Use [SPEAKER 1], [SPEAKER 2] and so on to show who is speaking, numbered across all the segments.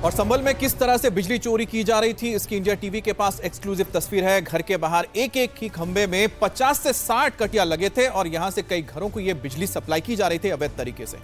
[SPEAKER 1] और संभल में किस तरह से बिजली चोरी की जा रही थी, इसकी इंडिया टीवी के पास एक्सक्लूसिव तस्वीर है। घर के बाहर एक एक ही खंबे में 50 से 60 कटिया लगे थे और यहां से कई घरों को यह बिजली सप्लाई की जा रही थी अवैध तरीके से।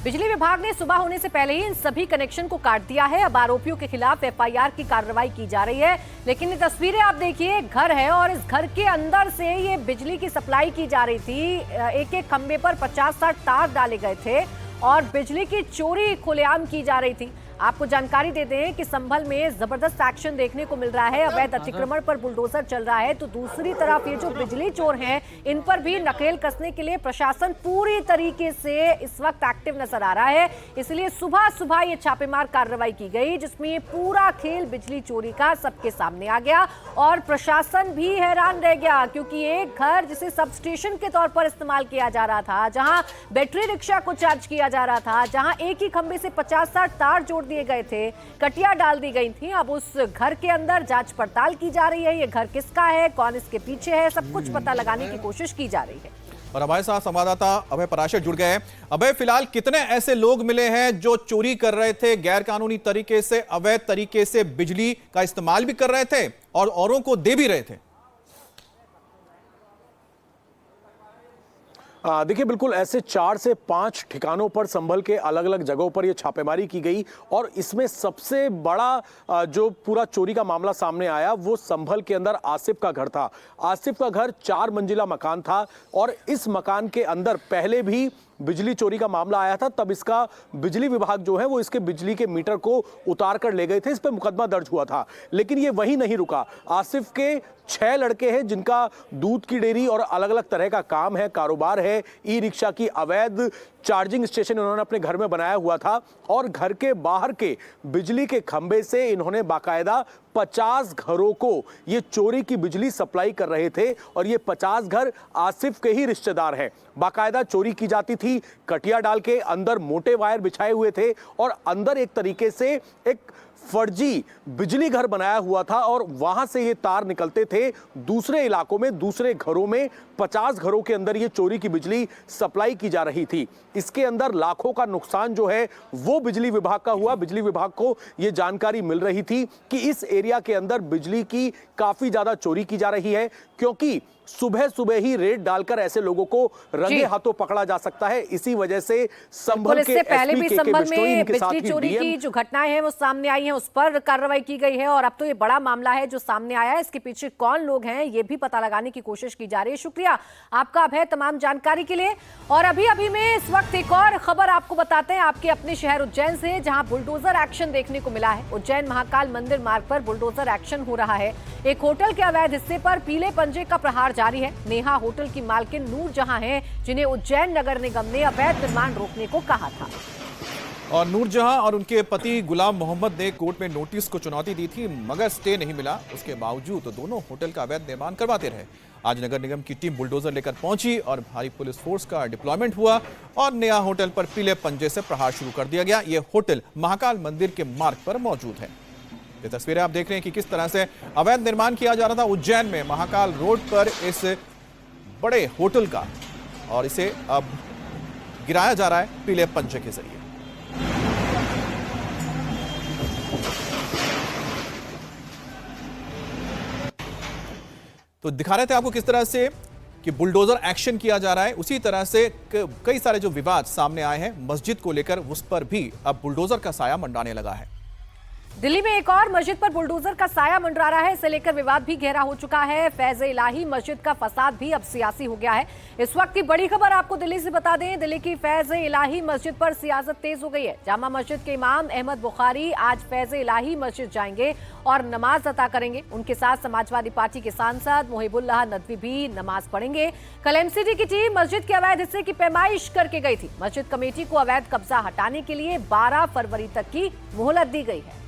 [SPEAKER 2] बिजली विभाग ने सुबह होने से पहले ही इन सभी कनेक्शन को काट दिया है। अब आरोपियों के खिलाफ एफआईआर की कार्रवाई की जा रही है। लेकिन ये तस्वीरें आप देखिए, घर है और इस घर के अंदर से ये बिजली की सप्लाई की जा रही थी। एक एक खंबे पर 50-60 तार डाले गए थे और बिजली की चोरी खुलेआम की जा रही थी। आपको जानकारी देते हैं कि संभल में जबरदस्त एक्शन देखने को मिल रहा है। अवैध अतिक्रमण पर बुलडोजर चल रहा है, तो दूसरी तरफ ये जो बिजली चोर हैं, इन पर भी नकेल कसने के लिए प्रशासन पूरी तरीके से इस वक्त एक्टिव नजर आ रहा है। इसलिए सुबह सुबह ये छापेमार कार्रवाई की गई, जिसमें पूरा खेल बिजली चोरी का सबके सामने आ गया और प्रशासन भी हैरान रह गया, क्योंकि एक घर जिसे सब स्टेशन के तौर पर इस्तेमाल किया जा रहा था, जहां बैटरी रिक्शा को चार्ज किया जा रहा था, जहां एक ही खंबे से 50-60 तार जोड़ दिए गए थे, कटिया डाल दी गई थी। अब उस घर के अंदर जांच पड़ताल की जा रही है। ये घर किसका है, कौन इसके पीछे है, सब कुछ पता लगाने की कोशिश की जा रही है।
[SPEAKER 1] और हमारे साथ संवाददाता अभय पराशर जुड़ गए हैं। अभय, फिलहाल कितने ऐसे लोग मिले हैं जो चोरी कर रहे थे, गैर कानूनी तरीके से, अवैध तरीके से बिजली का इस्तेमाल भी कर रहे थे और औरों को दे भी रहे थे?
[SPEAKER 3] देखिए, बिल्कुल ऐसे 4 से 5 ठिकानों पर संभल के अलग अलग जगहों पर यह छापेमारी की गई और इसमें सबसे बड़ा जो पूरा चोरी का मामला सामने आया वो संभल के अंदर आसिफ का घर था। आसिफ का घर 4 मंजिला मकान था और इस मकान के अंदर पहले भी बिजली चोरी का मामला आया था। तब इसका बिजली विभाग जो है वो इसके बिजली के मीटर को उतार कर ले गए थे, इस पे मुकदमा दर्ज हुआ था। लेकिन ये वहीं नहीं रुका। आसिफ के 6 लड़के हैं जिनका दूध की डेयरी और अलग अलग तरह का काम है, कारोबार है। ई रिक्शा की अवैध चार्जिंग स्टेशन इन्होंने अपने घर में बनाया हुआ था और घर के बाहर के बिजली के खंभे से इन्होंने बाकायदा 50 घरों को ये चोरी की बिजली सप्लाई कर रहे थे और ये 50 घर आसिफ के ही रिश्तेदार हैं। बाकायदा चोरी की जाती थी, कटिया डाल के अंदर मोटे वायर बिछाए हुए थे और अंदर एक तरीके से एक फर्जी बिजली घर बनाया हुआ था और वहां से ये तार निकलते थे दूसरे इलाकों में, दूसरे घरों में। 50 घरों के अंदर ये चोरी की बिजली सप्लाई की जा रही थी। इसके अंदर लाखों का नुकसान जो है वो बिजली विभाग का हुआ। बिजली विभाग को ये जानकारी मिल रही थी कि इस एरिया के अंदर बिजली की काफी ज्यादा चोरी की जा रही है, क्योंकि सुबह सुबह ही रेड डालकर ऐसे लोगों को रंगे हाथों पकड़ा जा सकता है। इसी वजह से संभल के
[SPEAKER 2] पहले भी संभल में बिजली चोरी
[SPEAKER 3] की
[SPEAKER 2] की जो घटनाएं हैं वो सामने आई हैं, उस पर कार्रवाई की गई है और अब तो ये बड़ा मामला है जो सामने आया है। इसके पीछे कौन लोग हैं ये भी पता लगाने की कोशिश की जा रही है। शुक्रिया आपका अभय तमाम जानकारी के लिए। और अभी में इस वक्त एक और खबर आपको बताते हैं आपके अपने शहर उज्जैन से, जहां बुलडोजर एक्शन देखने को मिला है। उज्जैन महाकाल मंदिर मार्ग पर बुलडोजर एक्शन हो रहा है। एक होटल के अवैध हिस्से पर पीले पंजे का प्रहार जारी है। नेहा होटल की मालकिन नूर जहां हैं, जिन्हें उज्जैन नगर निगम ने अवैध निर्माण रोकने को कहा था।
[SPEAKER 1] और नूर जहां और उनके पति गुलाम मोहम्मद ने कोर्ट में नोटिस को चुनौती दी थी, मगर स्टे नहीं मिला। उसके बावजूद दोनों होटल का अवैध निर्माण करवाते रहे। आज नगर निगम की टीम बुलडोजर लेकर पहुंची और भारी पुलिस फोर्स का डिप्लॉयमेंट हुआ और नया होटल पर पीले पंजे से प्रहार शुरू कर दिया गया। यह होटल महाकाल मंदिर के मार्ग पर मौजूद है। ये तस्वीरें आप देख रहे हैं कि किस तरह से अवैध निर्माण किया जा रहा था उज्जैन में महाकाल रोड पर इस बड़े होटल का, और इसे अब गिराया जा रहा है पीले पंजे के जरिए। तो दिखा रहे थे आपको किस तरह से कि बुलडोजर एक्शन किया जा रहा है। उसी तरह से कई सारे जो विवाद सामने आए हैं मस्जिद को लेकर, उस पर भी अब बुलडोजर का साया मंडराने लगा है।
[SPEAKER 2] दिल्ली में एक और मस्जिद पर बुलडोजर का साया मंडरा रहा है। इसे लेकर विवाद भी गहरा हो चुका है। फैज़ इलाही मस्जिद का फसाद भी अब सियासी हो गया है। इस वक्त की बड़ी खबर आपको दिल्ली से बता दें, दिल्ली की फैज़ इलाही मस्जिद पर सियासत तेज हो गई है। जामा मस्जिद के इमाम अहमद बुखारी आज फैज़ इलाही मस्जिद जाएंगे और नमाज अता करेंगे। उनके साथ समाजवादी पार्टी के सांसद मुहिबुल्लाह नदवी भी नमाज पढ़ेंगे। कल एमसीडी की टीम मस्जिद के अवैध हिस्से की पैमाइश करके गई थी। मस्जिद कमेटी को अवैध कब्जा हटाने के लिए 12 फरवरी तक की मोहलत दी गई है।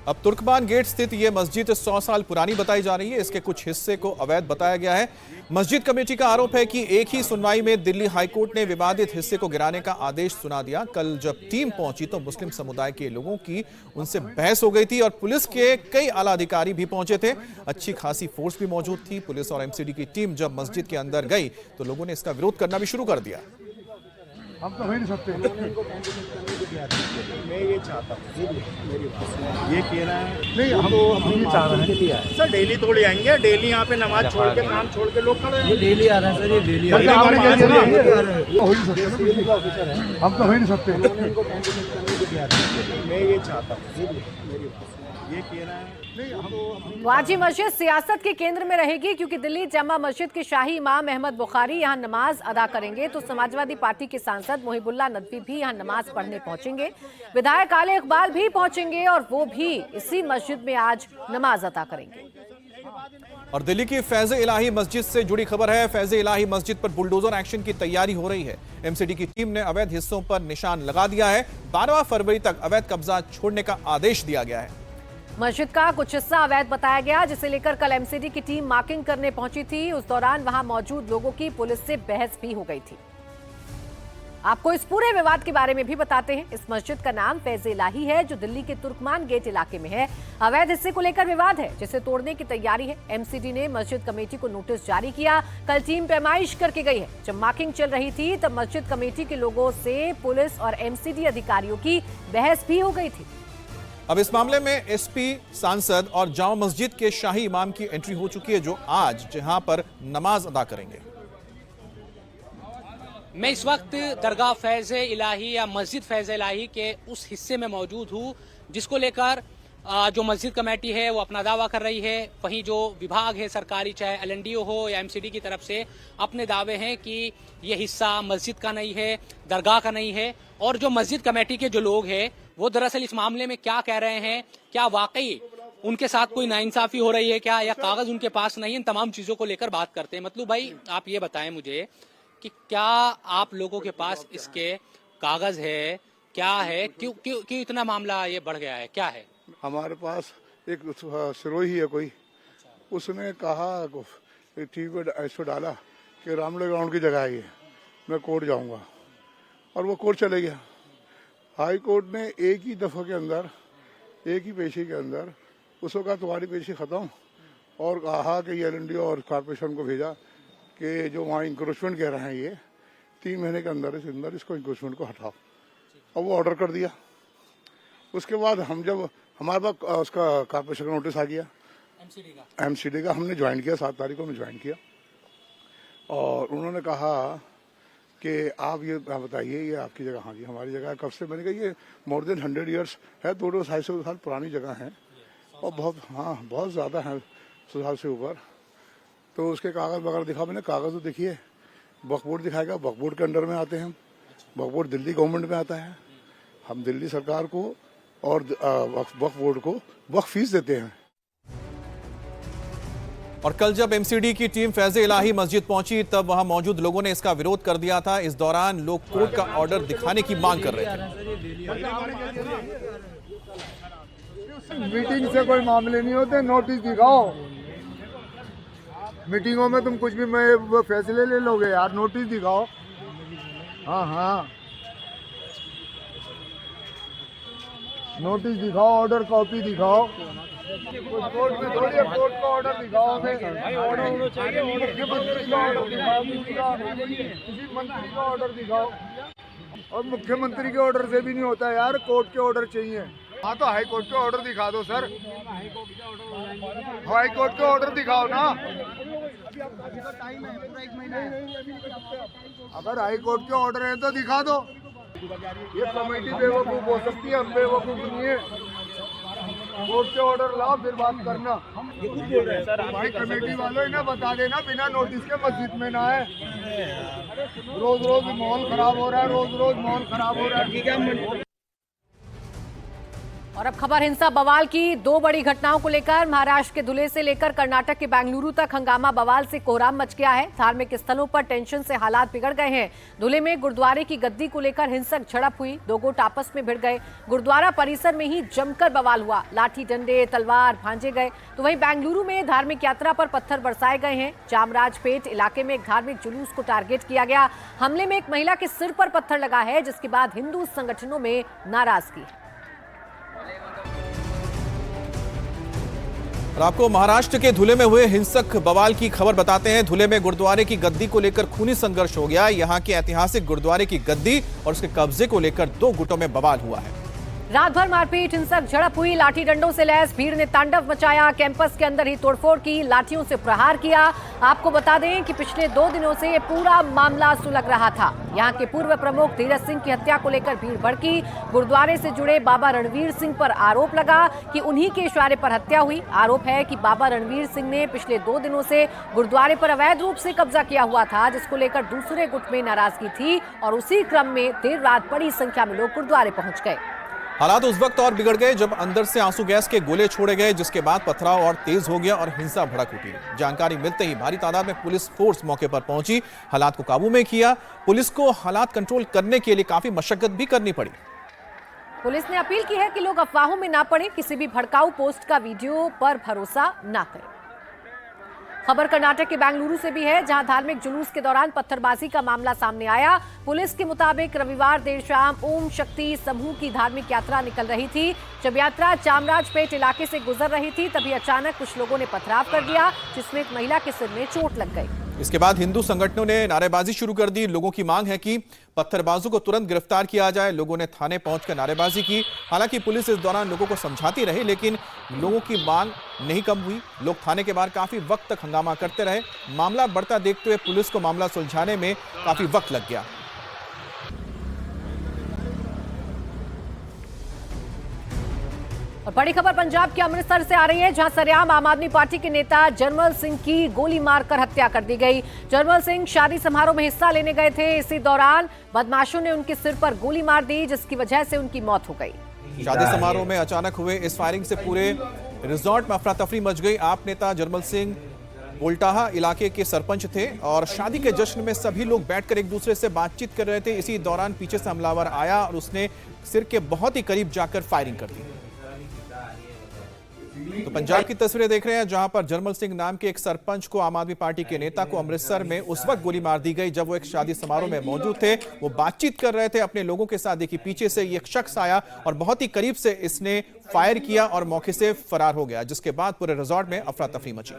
[SPEAKER 1] अब तुर्कमान गेट स्थित यह मस्जिद 100 साल पुरानी बताई जा रही है। इसके कुछ हिस्से को अवैध बताया गया है। मस्जिद कमेटी का आरोप है कि एक ही सुनवाई में दिल्ली हाईकोर्ट ने विवादित हिस्से को गिराने का आदेश सुना दिया। कल जब टीम पहुंची तो मुस्लिम समुदाय के लोगों की उनसे बहस हो गई थी और पुलिस के कई आला अधिकारी भी पहुंचे थे। अच्छी खासी फोर्स भी मौजूद थी। पुलिस और एमसीडी की टीम जब मस्जिद के अंदर गई तो लोगों ने इसका विरोध करना भी शुरू कर दिया।
[SPEAKER 4] हम तो हो ही नहीं सकते।
[SPEAKER 5] मैं ये चाहता हूँ, मेरी बात ये कह रहा है
[SPEAKER 4] नहीं, हम ये चाह रहे हैं
[SPEAKER 5] सर डेली थोड़ी आएंगे, डेली यहाँ पे नमाज छोड़ के काम छोड़ के लोग खड़े हैं।
[SPEAKER 6] डेली आ रहा है सर, ये डेली आ
[SPEAKER 4] हम
[SPEAKER 6] रहा
[SPEAKER 4] तो
[SPEAKER 6] है।
[SPEAKER 4] हो ही नहीं सकते, हम तो हो ही नहीं सकते।
[SPEAKER 5] मैं ये चाहता हूँ, मेरी बात ये कह रहा है
[SPEAKER 2] वाजी मस्जिद सियासत के केंद्र में रहेगी, क्योंकि दिल्ली जामा मस्जिद के शाही इमाम अहमद बुखारी यहां नमाज अदा करेंगे, तो समाजवादी पार्टी के सांसद मुहिबुल्लाह नदवी भी यहां नमाज पढ़ने पहुंचेंगे। विधायक आले इकबाल भी पहुंचेंगे और वो भी इसी मस्जिद में आज नमाज अदा करेंगे।
[SPEAKER 1] और दिल्ली की फैज़ इलाही मस्जिद से जुड़ी खबर है। फैज़ इलाही मस्जिद पर बुलडोजर एक्शन की तैयारी हो रही है। एमसीडी की टीम ने अवैध हिस्सों पर निशान लगा दिया है। 12 फरवरी तक अवैध कब्जा छोड़ने का आदेश दिया गया है।
[SPEAKER 2] मस्जिद का कुछ हिस्सा अवैध बताया गया, जिसे लेकर कल एमसीडी की टीम मार्किंग करने पहुंची थी। उस दौरान वहां मौजूद लोगों की पुलिस से बहस भी हो गई थी। आपको इस पूरे विवाद के बारे में भी बताते हैं। इस मस्जिद का नाम फैज़ इलाही है, जो दिल्ली के तुर्कमान गेट इलाके में है। अवैध हिस्से को लेकर विवाद है, जिसे तोड़ने की तैयारी है। एमसीडी ने मस्जिद कमेटी को नोटिस जारी किया। कल टीम पैमाइश करके गई है। जब मार्किंग चल रही थी, तब मस्जिद कमेटी के लोगों से पुलिस और एमसीडी अधिकारियों की बहस भी हो गई थी।
[SPEAKER 1] अब इस मामले में एसपी, सांसद और जामा मस्जिद के शाही इमाम की एंट्री हो चुकी है, जो आज जहां पर नमाज अदा करेंगे।
[SPEAKER 7] मैं इस वक्त दरगाह फैज़ इलाही या मस्जिद फैज़ इलाही के उस हिस्से में मौजूद हूँ, जिसको लेकर जो मस्जिद कमेटी है वो अपना दावा कर रही है। वहीं जो विभाग है सरकारी, चाहे एलएनडीओ हो या एमसीडी की तरफ से, अपने दावे हैं कि ये हिस्सा मस्जिद का नहीं है, दरगाह का नहीं है। और जो मस्जिद कमेटी के जो लोग हैं वो दरअसल इस मामले में क्या कह रहे हैं, क्या वाकई उनके साथ कोई नाइंसाफी हो रही है क्या, या कागज उनके पास नहीं है, इन तमाम चीजों को लेकर बात करते हैं। मतलब भाई आप ये बताएं मुझे कि क्या आप लोगों के पास इसके कागज है, क्या है, क्यों क्यों क्यों इतना मामला ये बढ़ गया है, क्या है?
[SPEAKER 4] हमारे पास एक सिरोही है कोई, उसने कहा टीवी पे ऐसे डाला कि रामले ग्राउंड की जगह है ये, मैं कोर्ट जाऊंगा, और वो कोर्ट चले गया। हाई कोर्ट ने एक ही दफा के अंदर, एक ही पेशी के अंदर उसको कहा तुम्हारी पेशी खत्म, और कहा कि एलएनडीओ और कॉर्पोरेशन को भेजा कि जो वहाँ इंक्रोचमेंट कह रहे हैं ये 3 महीने के अंदर इसको इंक्रोचमेंट को हटाओ, और वो ऑर्डर कर दिया। उसके बाद हम जब हमारे पास उसका कॉर्पोरेशन का नोटिस आ गया, एमसीडी का हमने ज्वाइन किया, 7 तारीख को हमने ज्वाइन किया, और उन्होंने कहा कि आप ये बताइए ये आपकी जगह। हाँ जी हमारी जगह है। कब से? मैंने कहा ये मोर देन 100 ईयर्स है, 200-250 साल पुरानी जगह है, और बहुत ज़्यादा है, 100 साल से ऊपर। तो उसके कागज़ वगैरह दिखा, मैंने कागज़ तो देखिए, वक्फ बोर्ड दिखाएगा, वक्फ बोर्ड के अंडर में आते हैं, वक्फ बोर्ड दिल्ली गवर्नमेंट में आता है। हम दिल्ली सरकार को और वक्फ बोर्ड को वक्फ फीस देते हैं।
[SPEAKER 1] और कल जब एमसीडी की टीम फैज़ इलाही मस्जिद पहुंची, तब वहां मौजूद लोगों ने इसका विरोध कर दिया था। इस दौरान लोग कोर्ट का ऑर्डर दिखाने की मांग कर रहे थे।
[SPEAKER 4] मीटिंग से कोई मामले नहीं होते, नोटिस दिखाओ। मीटिंगों में तुम कुछ भी फैसले ले लोगे यार, नोटिस दिखाओ। हाँ नोटिस दिखाओ, ऑर्डर कॉपी दिखाओ। कोर्ट में थोड़ी है, कोर्ट का ऑर्डर दिखाओ हमें। मुख्यमंत्री का ऑर्डर दिखाओ, किसी मंत्री का ऑर्डर दिखाओ। और मुख्यमंत्री के ऑर्डर से भी नहीं होता यार, कोर्ट के ऑर्डर चाहिए। हाँ तो हाई कोर्ट के ऑर्डर दिखा दो सर, हाई कोर्ट के ऑर्डर दिखाओ ना। अगर हाई कोर्ट के ऑर्डर है तो दिखा दो। ये कमेटी बेवकूफ हो सकती है, हम बेवकूफ नहीं है। कोर्ट के ऑर्डर लाओ फिर बात करना। भाई कमेटी वालों इन्हें बता देना, बिना नोटिस के मस्जिद में ना है। रोज रोज माहौल खराब हो रहा है, रोज रोज माहौल खराब हो रहा है।
[SPEAKER 2] और अब खबर हिंसा बवाल की। 2 बड़ी घटनाओं को लेकर महाराष्ट्र के धुले से लेकर कर्नाटक के बेंगलुरु तक हंगामा बवाल से कोहराम मच गया है। धार्मिक स्थलों पर टेंशन से हालात बिगड़ गए हैं। धुले में गुरुद्वारे की गद्दी को लेकर हिंसक झड़प हुई, 2 गुट आपस में भिड़ गए। गुरुद्वारा परिसर में ही जमकर बवाल हुआ, लाठी डंडे तलवार भांजे गए। तो वहीं बेंगलुरु में धार्मिक यात्रा पर पत्थर बरसाए गए हैं। चामराजपेट इलाके में एक धार्मिक जुलूस को टारगेट किया गया। हमले में एक महिला के सिर पर पत्थर लगा है, जिसके बाद हिंदू संगठनों में नाराजगी है।
[SPEAKER 1] और आपको महाराष्ट्र के धुले में हुए हिंसक बवाल की खबर बताते हैं। धुले में गुरुद्वारे की गद्दी को लेकर खूनी संघर्ष हो गया। यहां के ऐतिहासिक गुरुद्वारे की गद्दी और उसके कब्जे को लेकर दो गुटों में बवाल हुआ है।
[SPEAKER 2] रात भर मारपीट, हिंसक झड़प हुई, लाठी डंडों से लैस भीड़ ने तांडव मचाया, कैंपस के अंदर ही तोड़फोड़ की, लाठियों से प्रहार किया। आपको बता दें कि पिछले 2 दिनों से ये पूरा मामला सुलग रहा था। यहाँ के पूर्व प्रमुख धीरज सिंह की हत्या को लेकर भीड़ भड़की। गुरुद्वारे से जुड़े बाबा रणवीर सिंह पर आरोप लगा कि उन्हीं के इशारे पर हत्या हुई। आरोप है कि बाबा रणवीर सिंह ने पिछले 2 दिनों से गुरुद्वारे पर अवैध रूप से कब्जा किया हुआ था, जिसको लेकर दूसरे गुट में नाराजगी थी और उसी क्रम में देर रात बड़ी संख्या में लोग गुरुद्वारे पहुंच गए।
[SPEAKER 1] हालात उस वक्त और बिगड़ गए जब अंदर से आंसू गैस के गोले छोड़े गए, जिसके बाद पथराव और तेज हो गया और हिंसा भड़क उठी। जानकारी मिलते ही भारी तादाद में पुलिस फोर्स मौके पर पहुंची, हालात को काबू में किया। पुलिस को हालात कंट्रोल करने के लिए काफी मशक्कत भी करनी पड़ी।
[SPEAKER 2] पुलिस ने अपील की है कि लोग अफवाहों में ना पड़े, किसी भी भड़काऊ पोस्ट का वीडियो पर भरोसा ना करें। खबर कर्नाटक के बेंगलुरु से भी है, जहां धार्मिक जुलूस के दौरान पत्थरबाजी का मामला सामने आया। पुलिस के मुताबिक रविवार देर शाम ओम शक्ति समूह की धार्मिक यात्रा निकल रही थी। जब यात्रा चामराजपेट इलाके से गुजर रही थी, तभी अचानक कुछ लोगों ने पथराव कर दिया, जिसमें एक महिला के सिर में चोट लग गई।
[SPEAKER 1] इसके बाद हिंदू संगठनों ने नारेबाजी शुरू कर दी। लोगों की मांग है कि पत्थरबाजों को तुरंत गिरफ्तार किया जाए। लोगों ने थाने पहुंचकर नारेबाजी की। हालांकि पुलिस इस दौरान लोगों को समझाती रही, लेकिन लोगों की मांग नहीं कम हुई। लोग थाने के बाहर काफी वक्त तक हंगामा करते रहे। मामला बढ़ता देखते हुए पुलिस को मामला सुलझाने में काफी वक्त लग गया।
[SPEAKER 2] और बड़ी खबर पंजाब के अमृतसर से आ रही है, जहां सरेआम आम आदमी पार्टी के नेता जरमल सिंह की गोली मारकर हत्या कर दी गई। जरमल सिंह शादी समारोह में हिस्सा लेने गए थे। इसी दौरान बदमाशों ने उनके सिर पर गोली मार दी, जिसकी वजह से उनकी मौत हो गई।
[SPEAKER 1] शादी समारोह में अचानक हुए इस फायरिंग से पूरे रिजॉर्ट में अफरा तफरी मच गई। आप नेता जरमल सिंह बोल्टाहा इलाके के सरपंच थे और शादी के जश्न में सभी लोग बैठकर एक दूसरे से बातचीत कर रहे थे। इसी दौरान पीछे से हमलावर आया और उसने सिर के बहुत ही करीब जाकर फायरिंग कर दी। तो पंजाब की तस्वीरें देख रहे हैं, जहां पर जरमल सिंह नाम के एक सरपंच को, आम आदमी पार्टी के नेता को अमृतसर में उस वक्त गोली मार दी गई जब वो एक शादी समारोह में मौजूद थे। वो बातचीत कर रहे थे अपने लोगों के साथ। देखिए, पीछे से एक शख्स आया और बहुत ही करीब से इसने फायर किया और मौके से फरार हो गया, जिसके बाद पूरे रिजॉर्ट में अफरा तफरी मची।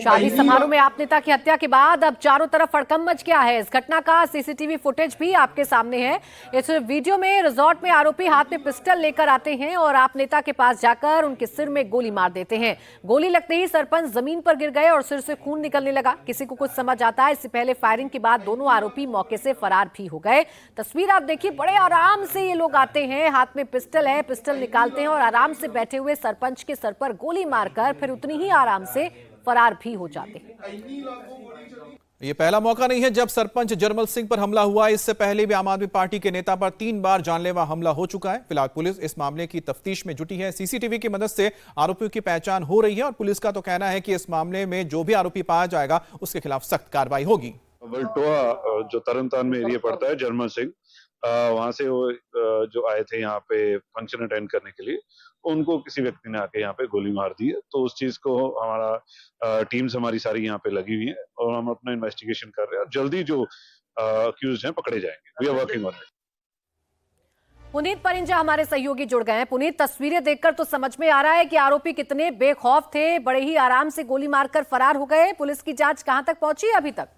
[SPEAKER 2] शादी समारोह में आप नेता की हत्या के बाद अब चारों तरफ हड़कंप मच गया है। इस घटना का सीसीटीवी फुटेज भी आपके सामने है। इस वीडियो में रिजॉर्ट में आरोपी हाथ में पिस्टल लेकर आते हैं और आप नेता के पास जाकर उनके सिर में गोली मार देते हैं। गोली लगते ही सरपंच जमीन पर गिर गए और सिर से खून निकलने लगा। किसी को कुछ समझ आता है, इससे पहले फायरिंग के बाद दोनों आरोपी मौके से फरार भी हो गए। तस्वीर आप देखिए, बड़े आराम से ये लोग आते हैं, हाथ में पिस्टल है, पिस्टल निकालते हैं और आराम से बैठे हुए सरपंच के सर पर गोली मारकर फिर उतनी ही आराम से फरार भी हो जाते हैं।
[SPEAKER 1] ये पहला मौका नहीं है जब सरपंच जरमल सिंह पर हमला हुआ। इससे पहले भी आम आदमी पार्टी के नेता पर 3 बार जानलेवा हमला हो चुका है। फिलहाल पुलिस इस मामले की तफ्तीश में जुटी है। सीसीटीवी की मदद से आरोपियों की पहचान हो रही है और पुलिस का तो कहना है कि इस मामले में जो भी आरोपी पाया जाएगा उसके खिलाफ सख्त कार्रवाई होगी।
[SPEAKER 6] वल्टोआ जो तरनतारन में एरिया पड़ता है, जरमल सिंह वहां से वो जो आए थे यहाँ पे फंक्शन अटेंड करने के लिए, उनको किसी व्यक्ति ने आके यहाँ पे गोली मार दी है। तो उस चीज को हमारा टीम्स हमारी सारी यहाँ पे लगी हुई है और हम अपना इन्वेस्टिगेशन कर रहे हैं। जल्दी जो अक्यूज्ड हैं पकड़े जाएंगे। We are working on it.
[SPEAKER 2] Puneet Parinja हमारे सहयोगी जुड़ गए हैं। पुनीत, तस्वीरें देखकर तो समझ में आ रहा है कि आरोपी कितने बेखौफ थे, बड़े ही आराम से गोली मारकर फरार हो गए। पुलिस की जांच कहां तक पहुंची है अभी तक?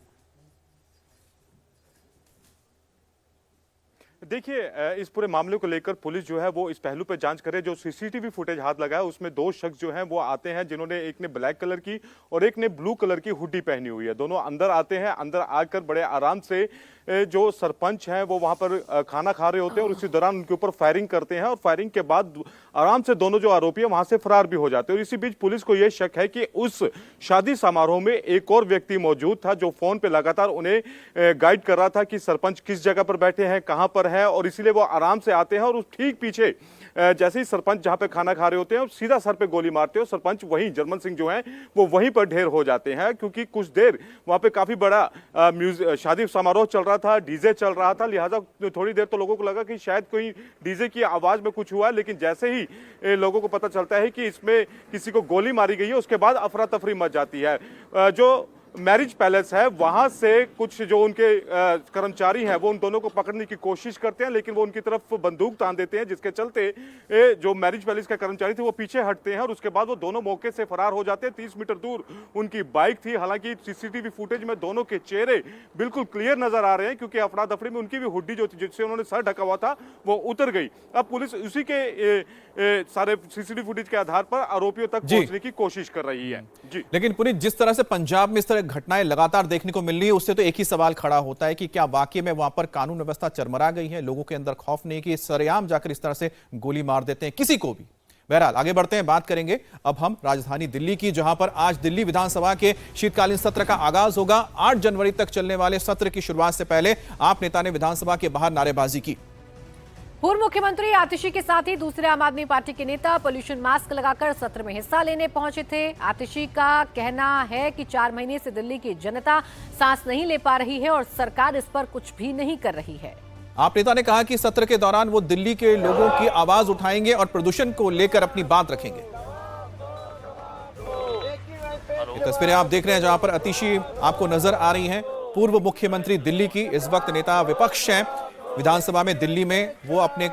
[SPEAKER 8] देखिए, इस पूरे मामले को लेकर पुलिस जो है वो इस पहलू पे जांच करे। जो सीसीटीवी फुटेज हाथ लगा है उसमें 2 शख्स जो हैं वो आते हैं, जिन्होंने एक ने ब्लैक कलर की और एक ने ब्लू कलर की हुडी पहनी हुई है। दोनों अंदर आते हैं। अंदर आकर बड़े आराम से जो सरपंच हैं वो वहां पर खाना खा रहे होते हैं और उसी दौरान उनके ऊपर फायरिंग करते हैं और फायरिंग के बाद आराम से दोनों जो आरोपी हैं वहां से फरार भी हो जाते हैं। और इसी बीच पुलिस को यह शक है कि उस शादी समारोह में एक और व्यक्ति मौजूद था, जो फोन पे लगातार उन्हें गाइड कर रहा था कि सरपंच किस जगह पर बैठे हैं, कहां पर है, और इसीलिए वो आराम से आते हैं और उस ठीक पीछे जैसे ही सरपंच जहां पे खाना खा रहे होते हैं और सीधा सर पे गोली मारते हैं और सरपंच वहीं जरमल सिंह जो हैं वो वहीं पर ढेर हो जाते हैं। क्योंकि कुछ देर वहां पे काफी बड़ा शादी समारोह चल रहा था, डीजे चल रहा था, लिहाजा थोड़ी देर तो लोगों को लगा कि शायद कोई डीजे की आवाज में कुछ हुआ है। लेकिन जैसे ही लोगों को पता चलता है कि इसमें किसी को गोली मारी गई है, उसके बाद अफरा तफरी मच जाती है। जो मैरिज पैलेस है वहां से कुछ जो उनके कर्मचारी हैं वो उन दोनों को पकड़ने की कोशिश करते हैं, लेकिन वो उनकी तरफ बंदूक तान देते हैं, जिसके चलते जो मैरिज पैलेस के कर्मचारी थे वो पीछे हटते हैं और उसके बाद वो दोनों मौके से फरार हो जाते हैं। 30 मीटर दूर उनकी बाइक थी। हालांकि सीसीटीवी फुटेज में दोनों के चेहरे बिल्कुल क्लियर नजर आ रहे हैं, क्योंकि अफरा दफरी में उनकी भी हुड्डी जो थी जिससे उन्होंने सर ढका हुआ था वो उतर गई। अब पुलिस उसी के सारे सीसीटीवी फुटेज के आधार पर आरोपियों तक पहुंचने की कोशिश कर रही है। जी,
[SPEAKER 1] लेकिन पुनीत, जिस तरह से पंजाब में इस तरह घटनाएं लगातार देखने को मिल रही है, उससे तो एक ही सवाल खड़ा होता है कि क्या वाकई में वहां पर कानून व्यवस्था चरमरा गई है? लोगों के अंदर खौफ नहीं कि सरेआम जाकर इस तरह से गोली मार देते हैं किसी को भी। बहरहाल आगे बढ़ते हैं, बात करेंगे अब हम राजधानी दिल्ली की, जहां पर आज दिल्ली विधानसभा के शीतकालीन सत्र का आगाज होगा। 8 जनवरी तक चलने वाले सत्र की शुरुआत से पहले आप नेता ने विधानसभा के बाहर नारेबाजी की।
[SPEAKER 2] पूर्व मुख्यमंत्री आतिशी के साथ ही दूसरे आम आदमी पार्टी के नेता पोल्यूशन मास्क लगाकर सत्र में हिस्सा लेने पहुंचे थे। आतिशी का कहना है कि 4 महीने से दिल्ली की जनता सांस नहीं ले पा रही है और सरकार इस पर कुछ भी नहीं कर रही है।
[SPEAKER 1] आप नेता ने कहा कि सत्र के दौरान वो दिल्ली के लोगों की आवाज उठाएंगे और प्रदूषण को लेकर अपनी बात रखेंगे। ये तस्वीरें आप देख रहे हैं जहां पर आतिशी आपको नजर आ रही हैं, पूर्व मुख्यमंत्री दिल्ली की। इस वक्त नेता विपक्ष हैं विधानसभा में दिल्ली में। वो अपने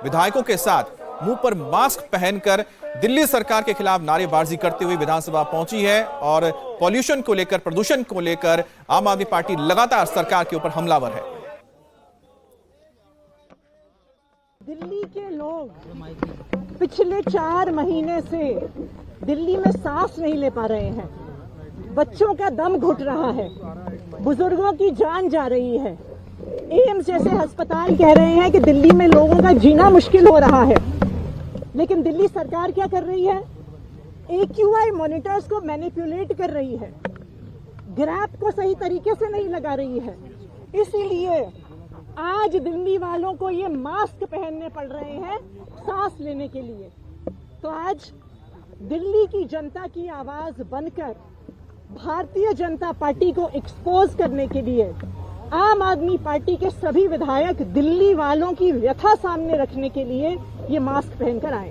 [SPEAKER 1] विधायकों के साथ मुंह पर मास्क पहनकर दिल्ली सरकार के खिलाफ नारेबाजी करते हुए विधानसभा पहुंची है और पॉल्यूशन को लेकर, प्रदूषण को लेकर आम आदमी पार्टी लगातार सरकार के ऊपर हमलावर है।
[SPEAKER 9] दिल्ली के लोग पिछले 4 महीने से दिल्ली में सांस नहीं ले पा रहे हैं। बच्चों का दम घुट रहा है, बुजुर्गों की जान जा रही है। एम्स जैसे अस्पताल कह रहे हैं कि दिल्ली में लोगों का जीना मुश्किल हो रहा है, लेकिन दिल्ली सरकार क्या कर रही है? AQI मॉनिटर्स को मैनिपुलेट कर रही है, ग्रैप को सही तरीके से नहीं लगा रही है। इसीलिए आज दिल्ली वालों को ये मास्क पहनने पड़ रहे हैं सांस लेने के लिए। तो आज दिल्ली की जनता की आवाज बनकर भारतीय जनता पार्टी को एक्सपोज करने के लिए आम आदमी पार्टी के सभी विधायक दिल्ली वालों की व्यथा सामने रखने के लिए ये मास्क पहनकर आए।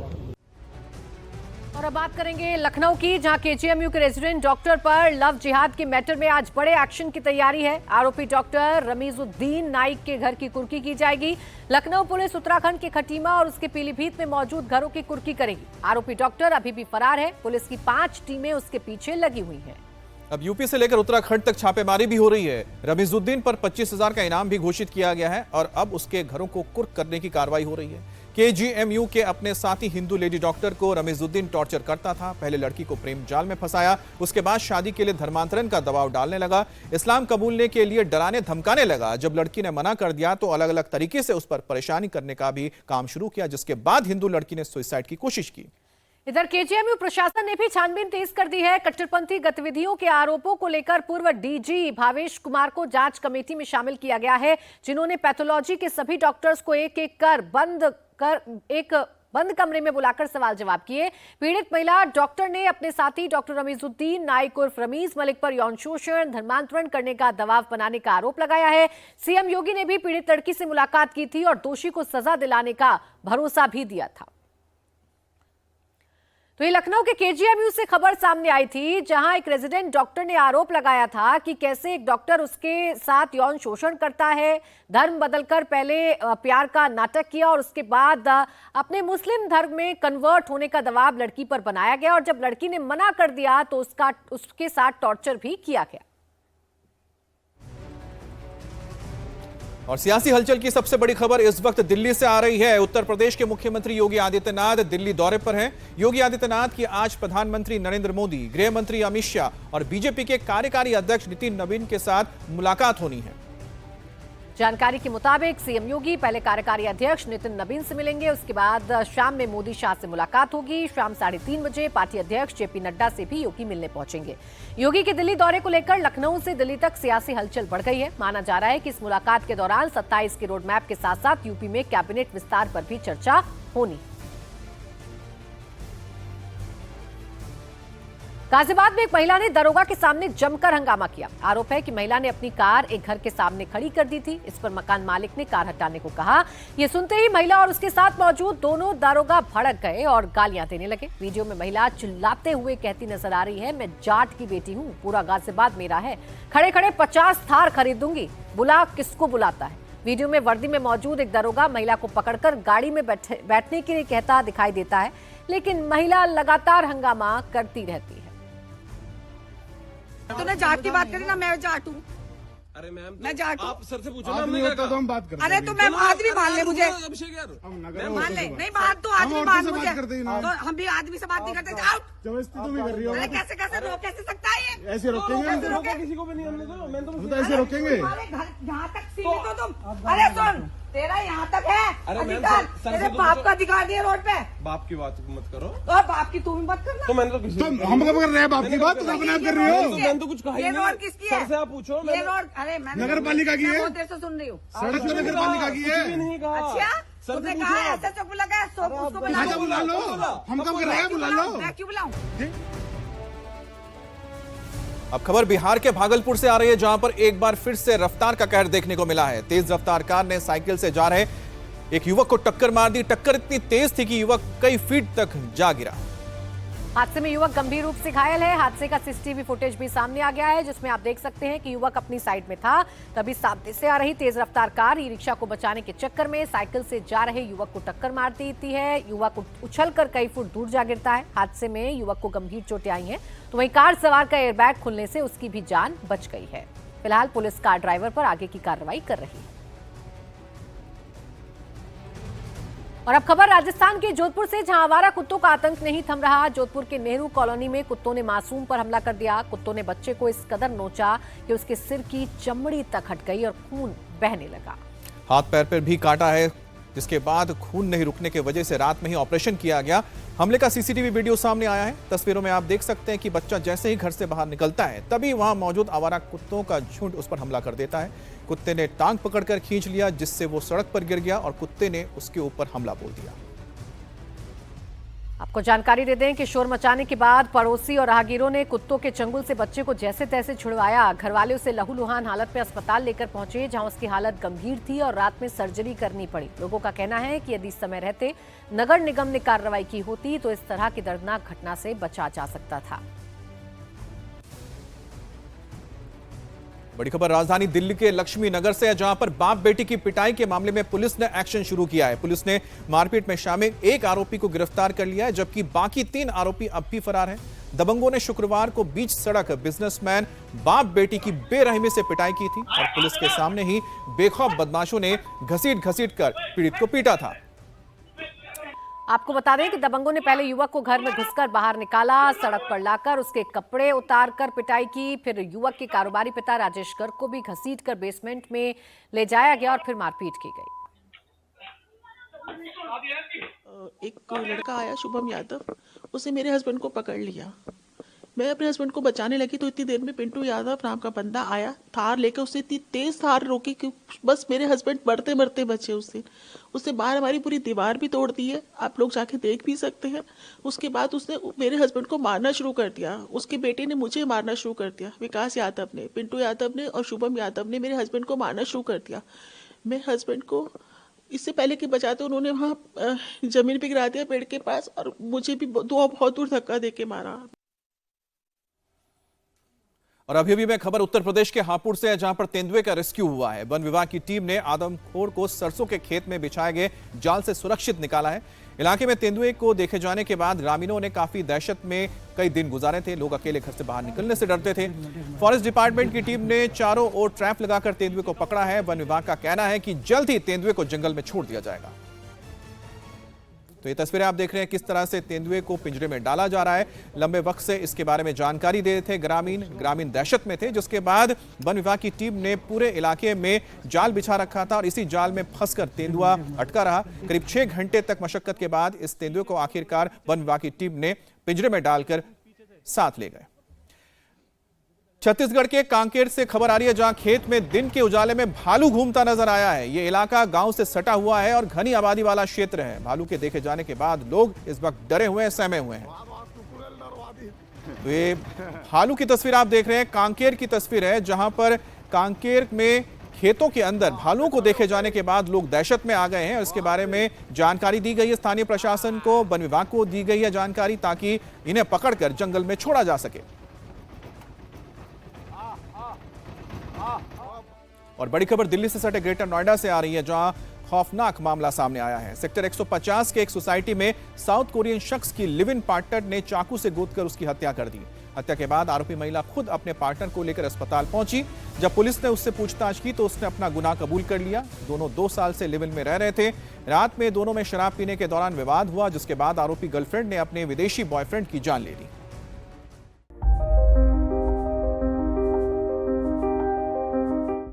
[SPEAKER 2] और अब बात करेंगे लखनऊ की, जहां केजीएमयू के रेजिडेंट डॉक्टर पर लव जिहाद के मैटर में आज बड़े एक्शन की तैयारी है। आरोपी डॉक्टर रमीजुद्दीन नाइक के घर की कुर्की की जाएगी। लखनऊ पुलिस उत्तराखंड के खटीमा और उसके पीलीभीत में मौजूद घरों की कुर्की करेगी। आरोपी डॉक्टर अभी भी फरार है। पुलिस की 5 टीमें उसके पीछे लगी हुई हैं।
[SPEAKER 1] अब यूपी से लेकर उत्तराखंड तक छापेमारी भी हो रही है। रमीजुद्दीन पर 25,000 का इनाम भी घोषित किया गया है और अब उसके घरों को कुर्क करने की कार्रवाई हो रही है। केजीएमयू के अपने साथी हिंदू लेडी डॉक्टर को रमीजुद्दीन टॉर्चर करता था। पहले लड़की को प्रेम जाल में फंसाया, उसके बाद शादी के लिए धर्मांतरण का दबाव डालने लगा, इस्लाम कबूलने के लिए डराने धमकाने लगा। जब लड़की ने मना कर दिया तो अलग अलग तरीके से उस पर परेशानी करने का भी काम शुरू किया, जिसके बाद हिंदू लड़की ने सुसाइड की कोशिश की।
[SPEAKER 2] इधर केजीएमयू प्रशासन ने भी छानबीन तेज कर दी है। कट्टरपंथी गतिविधियों के आरोपों को लेकर पूर्व डीजी भावेश कुमार को जांच कमेटी में शामिल किया गया है, जिन्होंने पैथोलॉजी के सभी डॉक्टर्स को एक एक कर बंद कमरे में बुलाकर सवाल जवाब किए। पीड़ित महिला डॉक्टर ने अपने साथी डॉक्टर रमीजुद्दीन नाइक उर्फ रमीज मलिक पर यौन शोषण, धर्मांतरण करने का दबाव बनाने का आरोप लगाया है। सीएम योगी ने भी पीड़ित लड़की से मुलाकात की थी और दोषी को सजा दिलाने का भरोसा भी दिया था। तो ये लखनऊ के केजीएमयू से खबर सामने आई थी, जहां एक रेजिडेंट डॉक्टर ने आरोप लगाया था कि कैसे एक डॉक्टर उसके साथ यौन शोषण करता है। धर्म बदलकर पहले प्यार का नाटक किया और उसके बाद अपने मुस्लिम धर्म में कन्वर्ट होने का दबाव लड़की पर बनाया गया और जब लड़की ने मना कर दिया तो उसके साथ टॉर्चर भी किया गया।
[SPEAKER 1] और सियासी हलचल की सबसे बड़ी खबर इस वक्त दिल्ली से आ रही है। उत्तर प्रदेश के मुख्यमंत्री योगी आदित्यनाथ दिल्ली दौरे पर हैं। योगी आदित्यनाथ की आज प्रधानमंत्री नरेंद्र मोदी, गृह मंत्री अमित शाह और बीजेपी के कार्यकारी अध्यक्ष नितिन नवीन के साथ मुलाकात होनी है।
[SPEAKER 2] जानकारी के मुताबिक सीएम योगी पहले कार्यकारी अध्यक्ष नितिन नवीन से मिलेंगे, उसके बाद शाम में मोदी शाह से मुलाकात होगी। शाम 3:30 बजे पार्टी अध्यक्ष जेपी नड्डा से भी योगी मिलने पहुंचेंगे। योगी के दिल्ली दौरे को लेकर लखनऊ से दिल्ली तक सियासी हलचल बढ़ गई है। माना जा रहा है कि इस मुलाकात के दौरान 27 के रोड मैप के साथ साथ यूपी में कैबिनेट विस्तार पर भी चर्चा होनी। गाजियाबाद में एक महिला ने दरोगा के सामने जमकर हंगामा किया। आरोप है कि महिला ने अपनी कार एक घर के सामने खड़ी कर दी थी। इस पर मकान मालिक ने कार हटाने को कहा। ये सुनते ही महिला और उसके साथ मौजूद दोनों दारोगा भड़क गए और गालियां देने लगे। वीडियो में महिला चिल्लाते हुए कहती नजर आ रही है, मैं जाट की बेटी हूँ, पूरा गाजियाबाद मेरा है, खड़े खड़े 50 थार खरीदूंगी, बुला किसको बुलाता है। वीडियो में वर्दी में मौजूद एक दरोगा महिला को पकड़कर गाड़ी में बैठने के लिए कहता दिखाई देता है, लेकिन महिला लगातार हंगामा करती रहती है।
[SPEAKER 9] तूने जाट की बात करी ना, मैं जाट हूँ।
[SPEAKER 10] अरे मैम,
[SPEAKER 9] मैं जाट हूँ।
[SPEAKER 10] आप सर से पूछो ना, मैं
[SPEAKER 4] तो हम बात करते
[SPEAKER 9] अरे तो मैं आदमी मान ले मुझे,
[SPEAKER 10] अभिषेक यार,
[SPEAKER 9] मान ले। नहीं बात तो आदमी मान मुझे, तो हम भी आदमी से बात नहीं करते। आउट।
[SPEAKER 4] जबरदस्ती तुम ही कर रही हो।
[SPEAKER 9] अरे कैसे कैसे रोक कैसे सकता है ये?
[SPEAKER 4] ऐसे रोकेंगे?
[SPEAKER 10] रोका किसी को भी नहीं हमने, तो मैं तो
[SPEAKER 4] ऐसे रोकेंगे?
[SPEAKER 9] हमारे घर यहाँ तक सीमित हो तुम। अरे सुन, तेरा यहाँ तक है अधिकार, तेरे बाप का अधिकार नहीं है रोड पे।
[SPEAKER 10] बाप की बात मत करो,
[SPEAKER 9] और बाप की तू भी मत करना।
[SPEAKER 10] तो मैंने तो किसी
[SPEAKER 4] हम कब कर रहे हैं बाप की बात? तुम अपने आप कर रही हो।
[SPEAKER 10] मैंने तो कुछ कहा ही
[SPEAKER 9] ये
[SPEAKER 10] नहीं।
[SPEAKER 9] रोड किसकी है?
[SPEAKER 10] सर से आप पूछो।
[SPEAKER 9] ये रोड, अरे
[SPEAKER 4] नगर पालिका की है।
[SPEAKER 9] बहुत देर से सुन रही हूँ।
[SPEAKER 4] सड़क तो नगर पालिका की है।
[SPEAKER 10] नहीं कहा।
[SPEAKER 9] अच्छा, तुमने कहा ऐसा चौक बुला के उसको बुला लो।
[SPEAKER 4] बुला लो, हम कब कर रहे हैं? बुला लो।
[SPEAKER 9] मैं क्यों बुलाऊं?
[SPEAKER 1] अब खबर बिहार के भागलपुर से आ रही है, जहां पर एक बार फिर से रफ्तार का कहर देखने को मिला है। तेज रफ्तार कार ने साइकिल से जा रहे एक युवक को टक्कर मार दी। टक्कर इतनी तेज थी कि युवक कई फीट तक जा गिरा।
[SPEAKER 2] हादसे में युवक गंभीर रूप से घायल है। हादसे का सीसीटीवी फुटेज भी सामने आ गया है, जिसमें आप देख सकते हैं कि युवक अपनी साइड में था, तभी सामने से आ रही तेज रफ्तार कार ई रिक्शा को बचाने के चक्कर में साइकिल से जा रहे युवक को टक्कर मार देती है। युवक उछलकर कई फुट दूर जा गिरता है। हादसे में युवक को गंभीर चोटें आई हैं, तो वहीं कार सवार का एयरबैग खुलने से उसकी भी जान बच गई है। फिलहाल पुलिस कार ड्राइवर पर आगे की कार्रवाई कर रही है। और अब खबर राजस्थान के जोधपुर से, जहां आवारा कुत्तों का आतंक नहीं थम रहा। जोधपुर के नेहरू कॉलोनी में कुत्तों ने मासूम पर हमला कर दिया। कुत्तों ने बच्चे को इस कदर नोचा कि उसके सिर की चमड़ी तक हट गई और खून बहने लगा।
[SPEAKER 1] हाथ पैर पर भी काटा है, जिसके बाद खून नहीं रुकने की वजह से रात में ही ऑपरेशन किया गया। हमले का सीसीटीवी वीडियो सामने आया है। तस्वीरों में आप देख सकते हैं कि बच्चा जैसे ही घर से बाहर निकलता है, तभी वहां मौजूद आवारा कुत्तों का झुंड उस पर हमला कर देता है। कुत्ते ने टांग पकड़कर खींच लिया, जिससे वो सड़क पर गिर गया और कुत्ते ने उसके ऊपर हमला बोल दिया।
[SPEAKER 2] आपको जानकारी दे दें कि शोर मचाने के बाद पड़ोसी और राहगीरों ने कुत्तों के चंगुल से बच्चे को जैसे तैसे छुड़वाया। घरवाले उसे लहूलुहान हालत में अस्पताल लेकर पहुंचे, जहां उसकी हालत गंभीर थी और रात में सर्जरी करनी पड़ी। लोगों का कहना है कि यदि समय रहते नगर निगम ने कार्रवाई की होती तो इस तरह की दर्दनाक घटना से बचा जा सकता था।
[SPEAKER 1] बड़ी खबर राजधानी दिल्ली के लक्ष्मी नगर से है, जहां पर बाप बेटी की पिटाई के मामले में पुलिस ने एक्शन शुरू किया है। पुलिस ने मारपीट में शामिल एक आरोपी को गिरफ्तार कर लिया है, जबकि बाकी 3 आरोपी अब भी फरार हैं। दबंगों ने शुक्रवार को बीच सड़क बिजनेसमैन बाप बेटी की बेरहमी से पिटाई की थी और पुलिस के सामने ही बेखौफ बदमाशों ने घसीट कर पीड़ित को पीटा था।
[SPEAKER 2] आपको बता दें कि दबंगों ने पहले युवक को घर में घुसकर बाहर निकाला, सड़क पर लाकर उसके कपड़े उतारकर पिटाई की। फिर युवक के कारोबारी पिता राजेश गर्ग को भी घसीटकर बेसमेंट में ले जाया गया और फिर मारपीट की गई।
[SPEAKER 11] एक लड़का आया शुभम यादव, उसे मेरे हस्बैंड को पकड़ लिया। मैं अपने हस्बैंड को बचाने लगी तो इतनी देर में पिंटू यादव नाम का बंदा आया, थार लेकर। उसने इतनी तेज थार रोकी कि बस मेरे हस्बैंड मरते मरते बचे। उसने बाहर हमारी पूरी दीवार भी तोड़ दी है, आप लोग जाके देख भी सकते हैं। उसके बाद उसने मेरे हस्बैंड को मारना शुरू कर दिया। उसके बेटे ने मुझे मारना शुरू कर दिया। विकास यादव ने, पिंटू यादव ने और शुभम यादव ने मेरे हस्बैंड को मारना शुरू कर दिया। मेरे हस्बैंड को इससे पहले कि बचाते उन्होंने वहाँ जमीन पे गिरा दिया पेड़ के पास, और मुझे भी बहुत दूर धक्का दे के मारा।
[SPEAKER 1] और अभी भी मैं खबर उत्तर प्रदेश के हापुड़ से है, जहां पर तेंदुए का रेस्क्यू हुआ है। वन विभाग की टीम ने आदमखोर को सरसों के खेत में बिछाए गए जाल से सुरक्षित निकाला है। इलाके में तेंदुए को देखे जाने के बाद ग्रामीणों ने काफी दहशत में कई दिन गुजारे थे। लोग अकेले घर से बाहर निकलने से डरते थे। फॉरेस्ट डिपार्टमेंट की टीम ने चारों ओर ट्रैप लगाकर तेंदुए को पकड़ा है। वन विभाग का कहना है कि जल्द ही तेंदुए को जंगल में छोड़ दिया जाएगा। तो ये तस्वीरें आप देख रहे हैं किस तरह से तेंदुए को पिंजरे में डाला जा रहा है। लंबे वक्त से इसके बारे में जानकारी दे रहे थे ग्रामीण दहशत में थे, जिसके बाद वन विभाग की टीम ने पूरे इलाके में जाल बिछा रखा था और इसी जाल में फंसकर तेंदुआ अटका रहा। करीब 6 घंटे तक मशक्कत के बाद इस तेंदुए को आखिरकार वन विभाग की टीम ने पिंजरे में डालकर साथ ले गए। छत्तीसगढ़ के कांकेर से खबर आ रही है, जहां खेत में दिन के उजाले में भालू घूमता नजर आया है। यह इलाका गांव से सटा हुआ है और घनी आबादी वाला क्षेत्र है। भालू के देखे जाने के बाद लोग इस वक्त डरे हुए हैं, सहमे हुए हैं। तो ये भालू की तस्वीर आप देख रहे हैं, कांकेर की तस्वीर है, जहां पर कांकेर में खेतों के अंदर भालू को देखे जाने के बाद लोग दहशत में आ गए हैं। इसके बारे में जानकारी दी गई है स्थानीय प्रशासन को, वन विभाग को दी गई है जानकारी, ताकि इन्हें पकड़कर जंगल में छोड़ा जा सके। और बड़ी खबर दिल्ली से सटे ग्रेटर नोएडा से आ रही है, जहां खौफनाक मामला सामने आया है। सेक्टर 150 के एक सोसाइटी में साउथ कोरियन शख्स की लिव इन पार्टनर ने चाकू से गोदकर उसकी हत्या कर दी। हत्या के बाद आरोपी महिला खुद अपने पार्टनर को लेकर अस्पताल पहुंची। जब पुलिस ने उससे पूछताछ की तो उसने अपना गुनाह कबूल कर लिया। दोनों 2 साल से लिव इन में रह रहे थे। रात में दोनों में शराब पीने के दौरान विवाद हुआ, जिसके बाद आरोपी गर्लफ्रेंड ने अपने विदेशी बॉयफ्रेंड की जान ले ली।